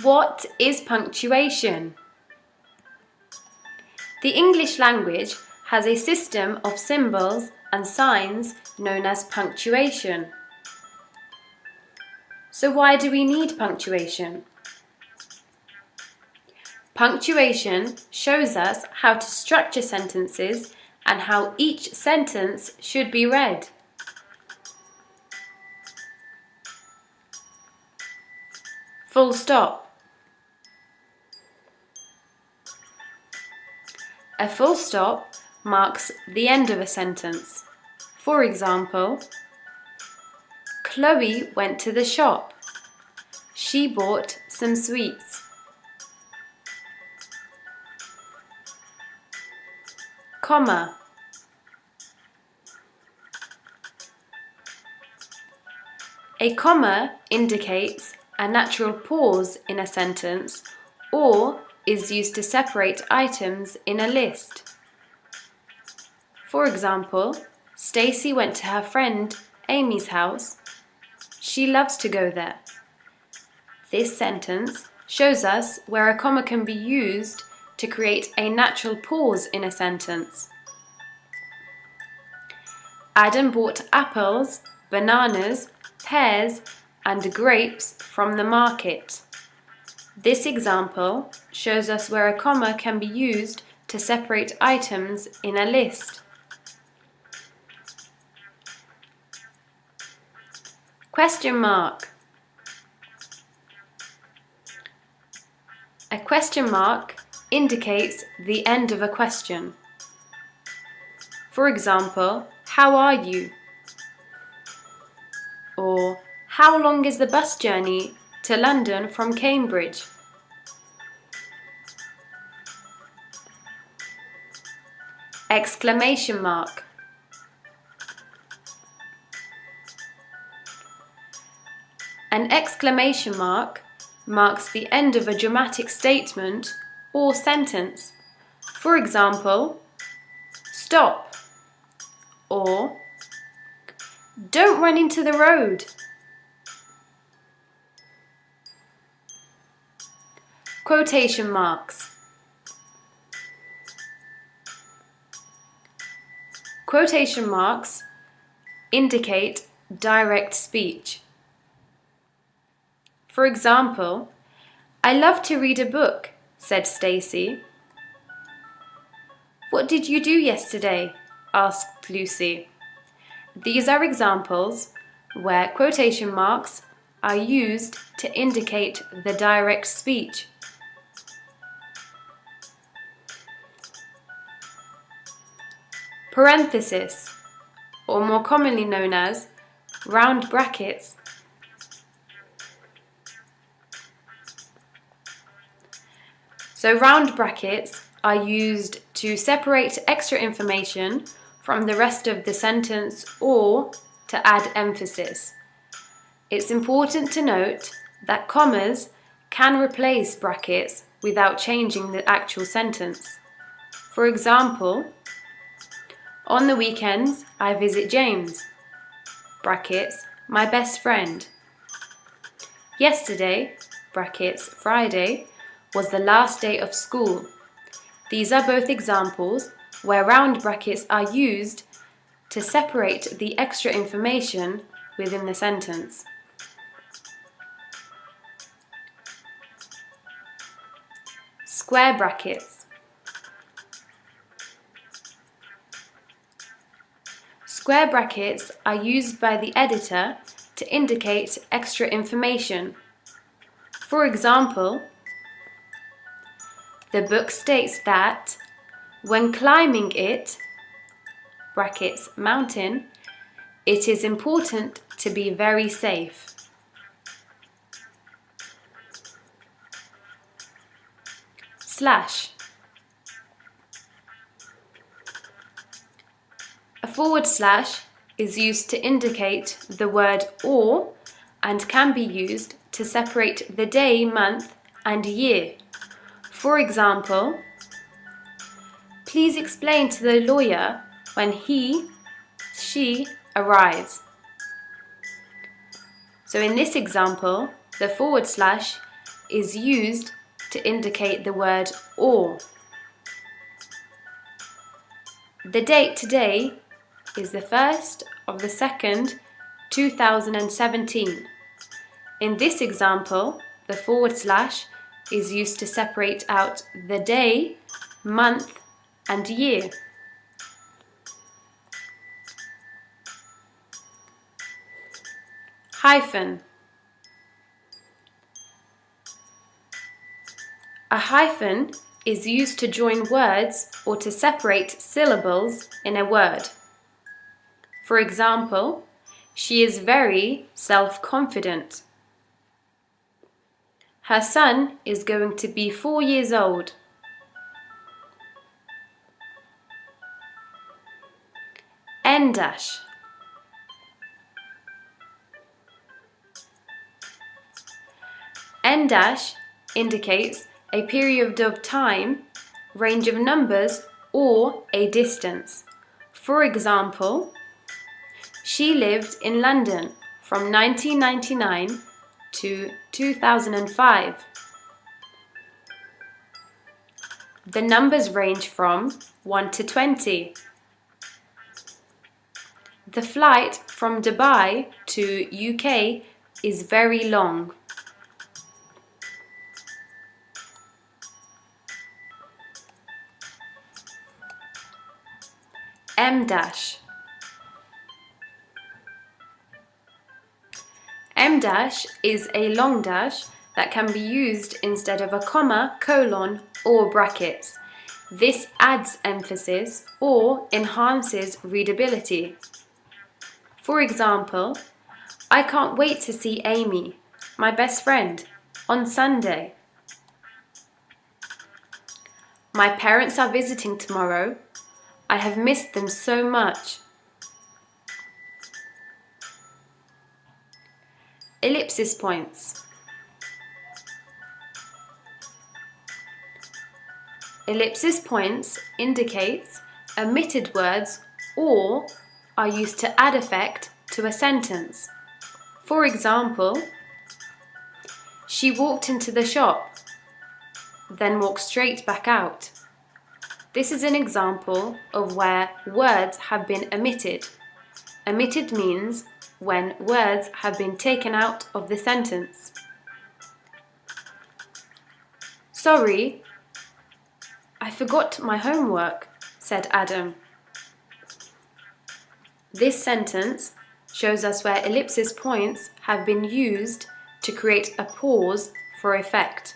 What is punctuation? The English language has a system of symbols and signs known as punctuation. So why do we need punctuation? Punctuation shows us how to structure sentences and how each sentence should be read. Full stop. A full stop marks the end of a sentence. For example, Chloe went to the shop. She bought some sweets. Comma. A comma indicates a natural pause in a sentence or is used to separate items in a list. For example, Stacy went to her friend Amy's house. She loves to go there. This sentence shows us where a comma can be used to create a natural pause in a sentence. Adam bought apples, bananas, pears, and grapes from the market. This example shows us where a comma can be used to separate items in a list. Question mark. A question mark indicates the end of a question. For example, how are you? Or how long is the bus journey to London from Cambridge? Exclamation mark. An exclamation mark marks the end of a dramatic statement or sentence. For example, stop or don't run into the road. Quotation marks. Quotation marks indicate direct speech. For example, I love to read a book, said Stacy. What did you do yesterday? Asked Lucy. These are examples where quotation marks are used to indicate the direct speech. Parenthesis, or more commonly known as round brackets. So round brackets are used to separate extra information from the rest of the sentence or to add emphasis. It's important to note that commas can replace brackets without changing the actual sentence. For example, on the weekends I visit James, brackets, my best friend. Yesterday, brackets, Friday, was the last day of school. These are both examples where round brackets are used to separate the extra information within the sentence. Square brackets. Square brackets are used by the editor to indicate extra information. For example, the book states that when climbing it, brackets, mountain, it is important to be very safe. Slash. A forward slash is used to indicate the word or and can be used to separate the day, month, and year. For example, please explain to the lawyer when she arrives. So in this example, the forward slash is used to indicate the word or. The date today is the 1st of the 2nd, 2017. In this example, the forward slash is used to separate out the day, month, and year. Hyphen. A hyphen is used to join words or to separate syllables in a word. For example, she is very self-confident. Her son is going to be 4 years old. N dash. N dash indicates a period of time, range of numbers, or a distance. For example, she lived in London from 1999 to 2005. The numbers range from 1 to 20. The flight from Dubai to UK is very long. M dash. M dash is a long dash that can be used instead of a comma, colon, or brackets. This adds emphasis or enhances readability. For example, I can't wait to see Amy, my best friend, on Sunday. My parents are visiting tomorrow. I have missed them so much. Ellipsis points. Ellipsis points indicates omitted words or are used to add effect to a sentence. For example, she walked into the shop, then walked straight back out. This is an example of where words have been omitted. Omitted means when words have been taken out of the sentence. Sorry, I forgot my homework, said Adam. This sentence shows us where ellipsis points have been used to create a pause for effect.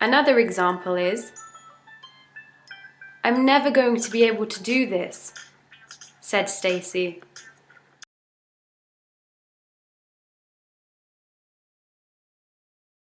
Another example is, I'm never going to be able to do this, said Stacy.